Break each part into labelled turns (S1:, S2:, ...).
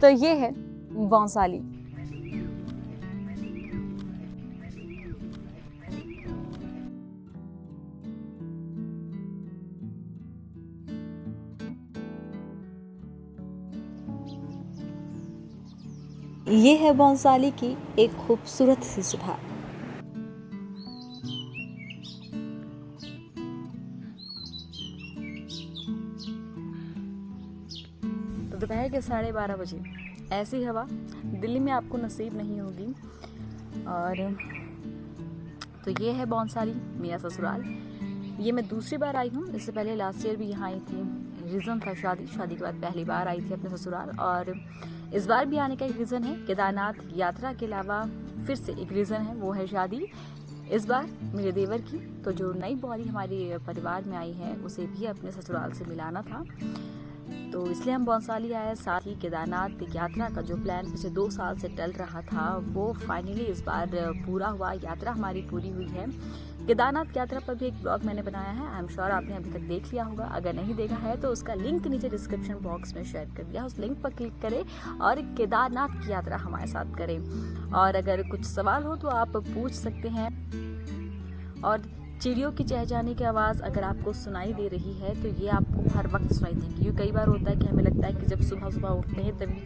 S1: तो ये है बौंसाली। ये है बौंसाली की एक खूबसूरत सी सुबह। तो दोपहर के 12:30 बजे ऐसी हवा दिल्ली में आपको नसीब नहीं होगी। और तो ये है बौंसाली, मेरा ससुराल। ये मैं दूसरी बार आई हूँ, इससे पहले लास्ट ईयर भी यहाँ आई थी। रीज़न था शादी के बाद पहली बार आई थी अपने ससुराल। और इस बार भी आने का एक रीज़न है, केदारनाथ यात्रा के अलावा फिर से एक रीज़न है, वो है शादी। इस बार मेरे देवर की, तो जो नई बॉडी हमारे परिवार में आई है उसे भी अपने ससुराल से मिलाना था, तो इसलिए हम बौंसाली आए। साथ ही केदारनाथ यात्रा का जो प्लान पिछले 2 साल से टल रहा था वो फाइनली इस बार पूरा हुआ, यात्रा हमारी पूरी हुई है। केदारनाथ यात्रा पर भी एक ब्लॉग मैंने बनाया है, आई एम श्योर आपने अभी तक देख लिया होगा। अगर नहीं देखा है तो उसका लिंक नीचे डिस्क्रिप्शन बॉक्स में शेयर कर दिया, उस लिंक पर क्लिक करें और केदारनाथ की यात्रा हमारे साथ करें। और अगर कुछ सवाल हो तो आप पूछ सकते हैं। और चिड़ियों की चहचहाने की आवाज़ अगर आपको सुनाई दे रही है तो ये आपको हर वक्त सुनाई देगी। ये कई बार होता है कि हमें लगता है कि जब सुबह सुबह उठते हैं तभी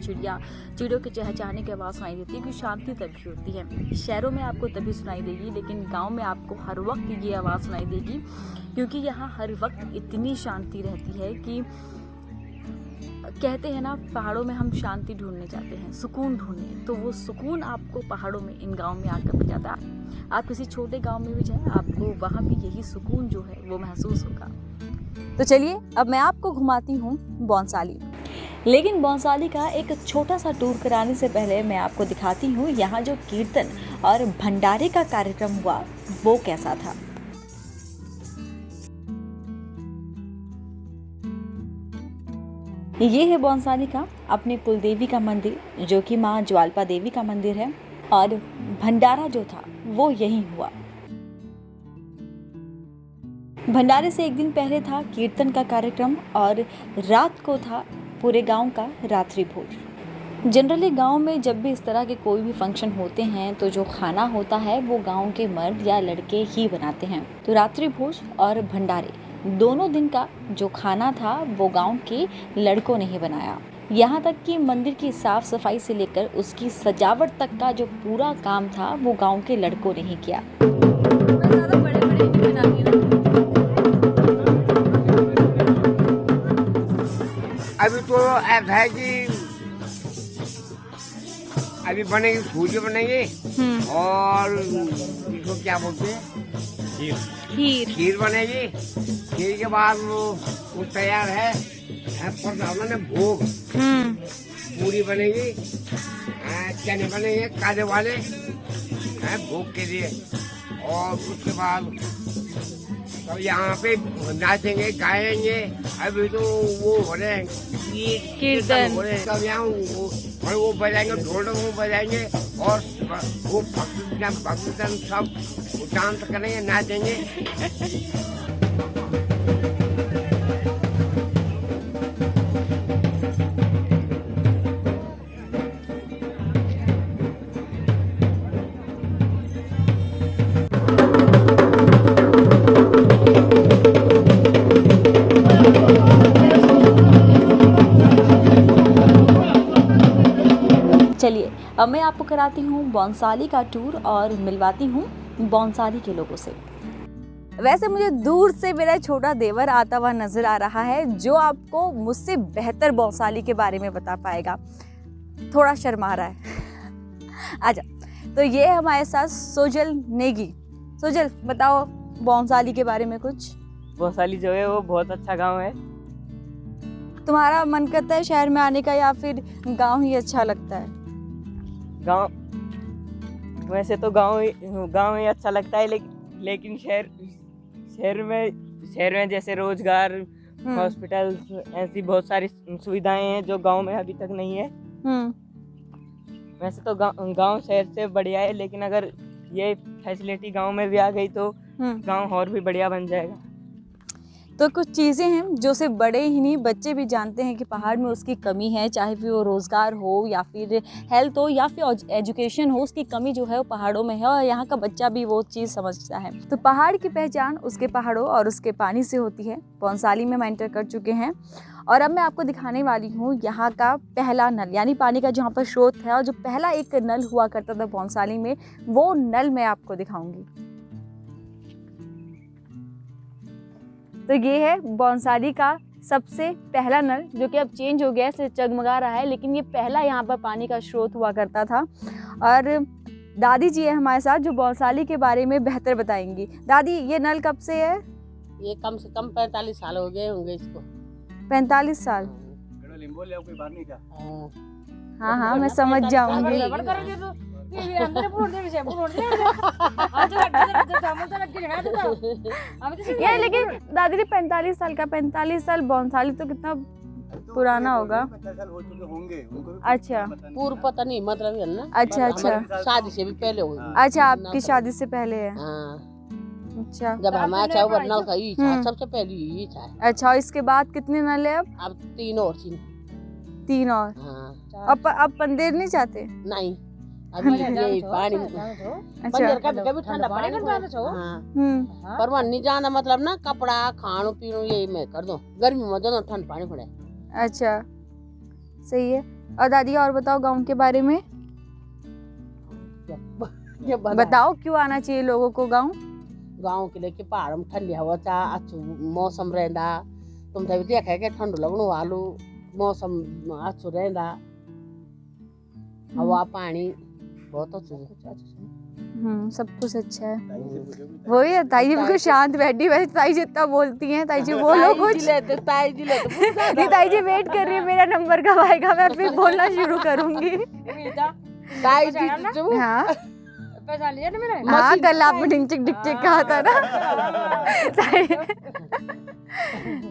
S1: चिड़ियों के चहचहाने की आवाज़ सुनाई देती है, क्योंकि शांति तभी होती है। शहरों में आपको तभी सुनाई देगी, लेकिन गांव में आपको हर वक्त ये आवाज़ सुनाई देगी, क्योंकि यहाँ हर वक्त इतनी शांति रहती है कि कहते हैं ना, पहाड़ों में हम शांति ढूंढने जाते हैं, सुकून ढूंढने, तो वो सुकून आपको पहाड़ों में, इन गाँव में आकर मिल जाता है। आप किसी छोटे गांव में भी जाएं, आपको वहाँ भी यही सुकून जो है वो महसूस होगा। तो चलिए अब मैं आपको घुमाती हूँ बौंसाली। लेकिन बौंसाली का एक छोटा सा टूर कराने से पहले मैं आपको दिखाती हूँ यहाँ जो कीर्तन और भंडारे का कार्यक्रम हुआ वो कैसा था। ये है बौंसाली का अपनी कुलदेवी का मंदिर, जो कि माँ ज्वालपा देवी का मंदिर है। और भंडारा जो था वो यहीं हुआ। भंडारे से एक दिन पहले था कीर्तन का कार्यक्रम और रात को था पूरे गांव का रात्रि भोज। जनरली गांव में जब भी इस तरह के कोई भी फंक्शन होते हैं तो जो खाना होता है वो गांव के मर्द या लड़के ही बनाते हैं। तो रात्रि भोज और भंडारे दोनों दिन का जो खाना था वो गांव के लड़कों ने ही बनाया। यहाँ तक कि मंदिर की साफ सफाई से लेकर उसकी सजावट तक का जो पूरा काम था वो गांव के लड़कों ने ही किया।
S2: अभी तो ऐसा है कि अभी बनेगी, पूजे बनेंगे और इसको क्या बोलते हैं, खीर बनेगी। खीर के बाद वो तैयार है पर भोग, पूरी बनेगी, चने बनेंगे काले वाले भोग के लिए। और उसके बाद तो यहाँ पे नाचेंगे गाएंगे। अभी तो वो हो रहे हैं कीर्तन हो रहे हैं, तब यहाँ वो बजाएंगे, ढोल बजाएंगे और वो भक्तजन सब डांस करेंगे, नाचेंगे।
S1: चलिए अब मैं आपको कराती हूँ बौंसाली का टूर और मिलवाती हूँ बौंसाली के लोगों से। वैसे मुझे दूर से मेरा छोटा देवर आता हुआ नजर आ रहा है, जो आपको मुझसे बेहतर बौंसाली के बारे में बता पाएगा। थोड़ा शर्मा रहा है। आजा। तो ये है हमारे साथ सोजल नेगी। सोजल बताओ बौंसाली के बारे में कुछ।
S3: बौंसाली जो है वो बहुत अच्छा गांव है।
S1: तुम्हारा मन करता है शहर में आने का या फिर गांव ही अच्छा लगता है?
S3: गांव वैसे तो गांव ही अच्छा लगता है, लेकिन शहर में जैसे रोजगार, हॉस्पिटल, ऐसी बहुत सारी सुविधाएं हैं जो गांव में अभी तक नहीं है। वैसे तो गांव शहर से बढ़िया है, लेकिन अगर ये फैसिलिटी गांव में भी आ गई तो गांव और भी बढ़िया बन जाएगा।
S1: तो कुछ चीज़ें हैं जो सिर्फ बड़े ही नहीं बच्चे भी जानते हैं कि पहाड़ में उसकी कमी है, चाहे फिर वो रोज़गार हो या फिर हेल्थ हो या फिर एजुकेशन हो, उसकी कमी जो है वो पहाड़ों में है और यहाँ का बच्चा भी वो चीज़ समझता है। तो पहाड़ की पहचान उसके पहाड़ों और उसके पानी से होती है। बौंसाली में हम एंटर कर चुके हैं और अब मैं आपको दिखाने वाली हूँ यहाँ का पहला नल, यानी पानी का जहाँ पर स्रोत है और जो पहला एक नल हुआ करता था बौंसाली में, वो नल मैं आपको दिखाऊंगी। तो ये है बौंसाली का सबसे पहला नल, जो कि अब चेंज हो गया है, चगमगा रहा है, लेकिन ये पहला यहाँ पर पानी का स्रोत हुआ करता था। और दादी जी है हमारे साथ जो बौंसाली के बारे में बेहतर बताएंगी। दादी, ये नल कब से है?
S4: ये कम से कम 45 साल हो गए होंगे इसको।
S1: 45 साल? हाँ हाँ, मैं समझ जाऊंगी। ये लेकिन दादी ने 45 साल का, 45 साल बौंसाली तो कितना पुराना होगा? अच्छा,
S4: पूर्व पता नहीं, मतलब है ना।
S1: अच्छा अच्छा,
S4: शादी से भी पहले हुई।
S1: अच्छा आपकी शादी से पहले है?
S4: हाँ,
S1: अच्छा
S4: जब हमारा चाहे बनना था ये था, सबसे पहले ये था।
S1: अच्छा, और इसके बाद कितने नल है अब?
S4: अब 3 और
S1: 3 और?
S4: हाँ।
S1: अब पंदेर नहीं चाहते?
S4: नहीं, अभी ये पानी
S1: अच्छा,
S4: कभी ठंडा पानी हाँ, पर वहाँ नहीं जाना, मतलब ना कपड़ा खानो पीनो ये मैं कर दूं, गर्मी में जाना ठंड पानी पड़े।
S1: अच्छा सही है। और दादी और बताओ गांव के बारे में, बताओ क्यों आना चाहिए लोगों को गांव?
S4: गाँव के लिए पहाड़ में ठंडी हवा चा, अच्छो मौसम रहता। तुम तो देखा है कि ठंड लगने वालो, मौसम अच्छो रहता, हवा पानी बहुत अच्छा है।
S1: सब कुछ अच्छा है। वही है, ताई जी बिल्कुल शांत बैठी, वैसे ताई जी इतना बोलती हैं। ताई जी बोलो कुछ। नहीं, ताई जी वेट कर रही है मेरा नंबर कब आएगा, मैं फिर बोलना शुरू करूंगी।
S4: ताई जी
S1: हाँ हाँ, कल आपने डिंचिक डिक्चिक कहा था ना।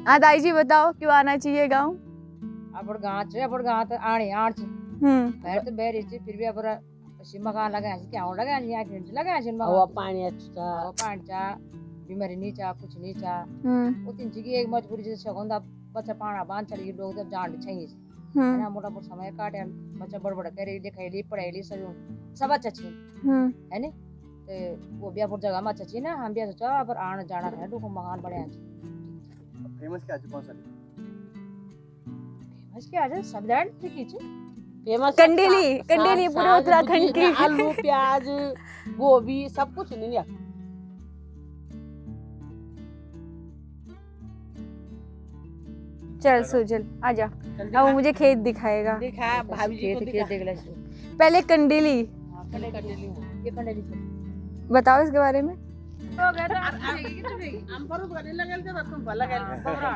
S1: हाँ ताई जी बताओ क्यों आना चाहिए गाँव?
S5: अपन गाँव तो आने आठ बैर तो बैर इचे फिर भी अपन सिमका लगा क्या हो लगा नहीं आके लगा सिमका
S4: हवा पानी अच्छा,
S5: हवा पानी चा, बीमारी नहीं चा, कुछ नहीं चा। वो तीन चीज की एक मजबूरी जैसे सगोंदा बच्चा पाना बांध चली लोग जब जान चाहिए है ना, मोटा मोटा समय काटे बच्चा बड़ करे लिखाई पढ़ाई सब अच्छा छी है ने। तो वो ब्याहपुर जगह में अच्छा छी ना, हम भी सोचा पर आना जाना है लोग मकान बड़े अच्छे।
S6: फेमस क्या कौन सा?
S5: फेमस क्या है सब जान ठीक है।
S4: फेमस
S1: कंडेली, कंडेली पूरे उत्तराखंड की।
S4: आलू प्याज गोभी सब कुछ नहीं है।
S1: चल सुजल आजा, अब वो मुझे खेत दिखाएगा।
S4: दिखा भाभी जी को दिखा।
S5: देख ले
S1: पहले कंडेली
S5: ये कंडेली
S1: बताओ इसके बारे में।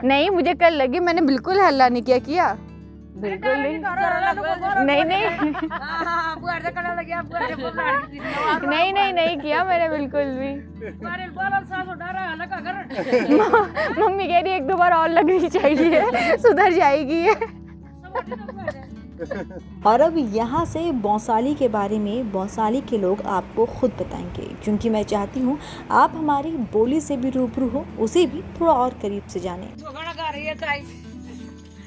S1: नहीं, मुझे कल लगी, मैंने बिल्कुल हल्ला नहीं किया बिल्कुल नहीं नहीं किया मैंने बिल्कुल भी। मम्मी कह रही एक दो बार और लगनी चाहिए, सुधर जाएगी ये। और अब यहाँ से बौंसाली के बारे में बौंसाली के लोग आपको खुद बताएंगे, क्योंकि मैं चाहती हूँ आप हमारी बोली से भी रूबरू हो, उसे भी थोड़ा और करीब से जानें।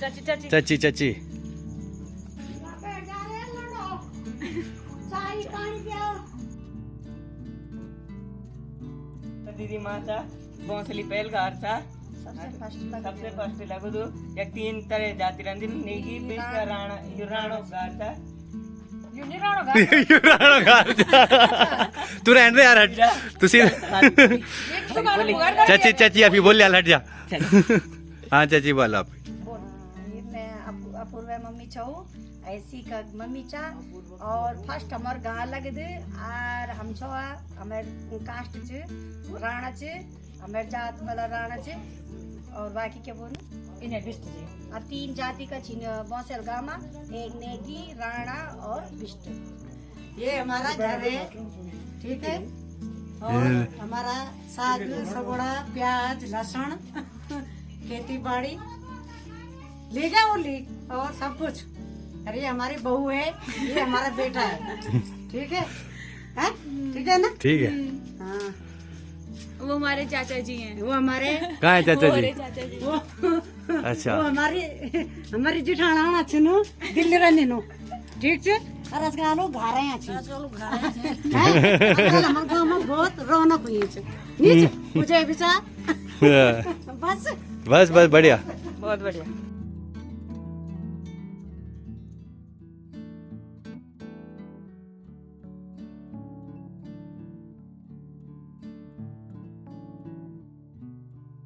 S6: चाची चाची
S3: दीदी माचा बौंसली पहल घर था सबसे फर्स्ट लगो दो या 3 तरह जाति रंदी नेगी बेस्टा राणा युराणो घर था
S6: युराणो घर तू रहने दे यार, हट तुसी चाची चाची अभी बोल यार, हट जा। हाँ चाची बोलो आप।
S7: मैं अपूर्वा मम्मी छऊ ऐसी का मम्मी चा और फर्स्ट हमार गाँव लगे थे और हम छो हमारे कास्ट चे राणा चे हमारे जात वाला राणा चे और बाकी क्या बोलूं
S5: इन्हें बिस्ट जी
S7: और 3 जाति का छिन बौंसल गाँव में, एक नेगी राणा और बिस्ट। ये हमारा घर है, ठीक है। और हमारा साग सगोड़ा प्याज लहसुन खेती बाड़ी ले जाओ ली और सब कुछ। अरे हमारी बहू है, ये हमारा बेटा है, ठीक है? ठीक है ना?
S6: ठीक है।
S7: हाँ
S1: वो हमारे चाचा जी हैं।
S7: वो हमारे
S6: कहाँ है चाचा जी?
S1: चाचा जी
S7: वो
S6: अच्छा
S7: वो हमारी जेठाना अच्छे नो दिल्ली रहने नो ठीक है। और आजकल लोग घर हैं अच्छे आजकल हमारे गांव में बहुत रौनक हुई है नीचे मुझे बिचा बस
S6: बस बस बढ़िया।
S3: बहुत बढ़िया।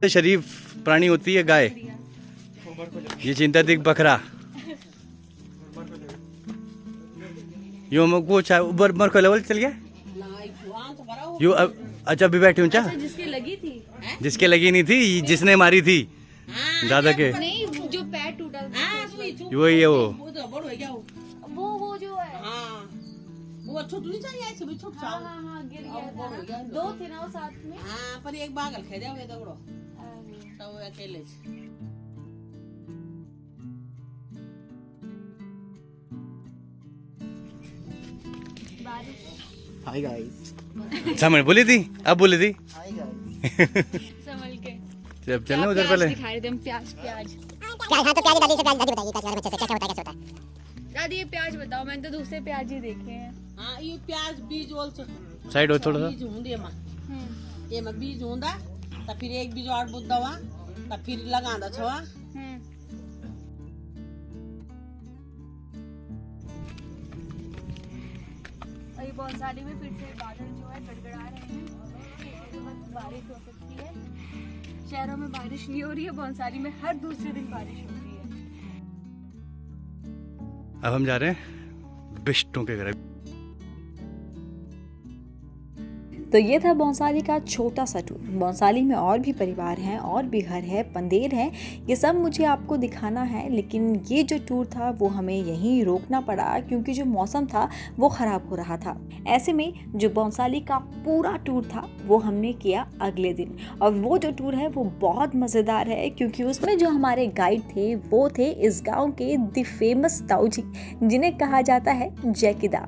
S6: शरीफ प्राणी होती है गाय, ये सिंथेटिक बकरा। यो वो ऊपर मर को लेवल चल गया यो अच्छा अभी बैठे ऊंचा
S1: जिसकी लगी थी,
S6: जिसके लगी नहीं थी, जिसने मारी थी दादा के,
S1: नहीं जो पैर टूटा
S6: वही है वो।
S1: वो जो है
S4: वो छुट नहीं चाहिए ऐसे भी छुट जाओ।
S1: हाँ गिर गया था। दो थे ना वो साथ में।
S4: हाँ पर एक बागल खे जाओगे दगड़ो तो वो अकेले से।
S3: Hi guys.
S6: समझ बोली थी, अब बोली थी
S3: हाय गाइस।
S1: संभल के
S6: जब चलने उधर पहले
S1: दिखा रहे थे हम। प्याज प्याज
S8: हाँ तो प्याज दादी से दादी बताइए क्या होता है कैसे होता है।
S1: दादी ये प्याज बताओ, मैंने तो दूसरे प्याज ही देखे हैं।
S4: हाँ ये प्याज बीज ओल से
S6: साइड हो थोड़ा सा।
S4: बीज होंगे मां ये में बीज होंदा तो फिर एक बीज और बुद्धा हुआ तो फिर लगांदा छवा।
S1: अभी बॉन्सारी में फिर से बादल जो है गड़गड़ा रहे हैं, बारिश हो सकती है। शहरों में बारिश नहीं हो रही है, बॉन्सारी में हर दूसरे दिन बारिश हो रही है।
S6: अब हम जा रहे हैं बिष्टों के घर।
S1: तो ये था बॉन्साली का छोटा सा टूर। बॉन्साली में और भी परिवार हैं, और भी घर है, पंदेर हैं, ये सब मुझे आपको दिखाना है। लेकिन ये जो टूर था वो हमें यहीं रोकना पड़ा क्योंकि जो मौसम था वो ख़राब हो रहा था। ऐसे में जो बॉन्साली का पूरा टूर था वो हमने किया अगले दिन। और वो जो टूर है वो बहुत मज़ेदार है क्योंकि उसमें जो हमारे गाइड थे वो थे इस गाँव के द फेमस ताऊ जी, जिन्हें कहा जाता है जैकिदा।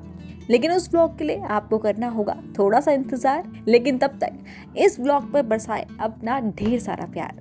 S1: लेकिन उस ब्लॉग के लिए आपको करना होगा थोड़ा सा इंतज़ार। लेकिन तब तक इस ब्लॉग पर बरसाए अपना ढेर सारा प्यार।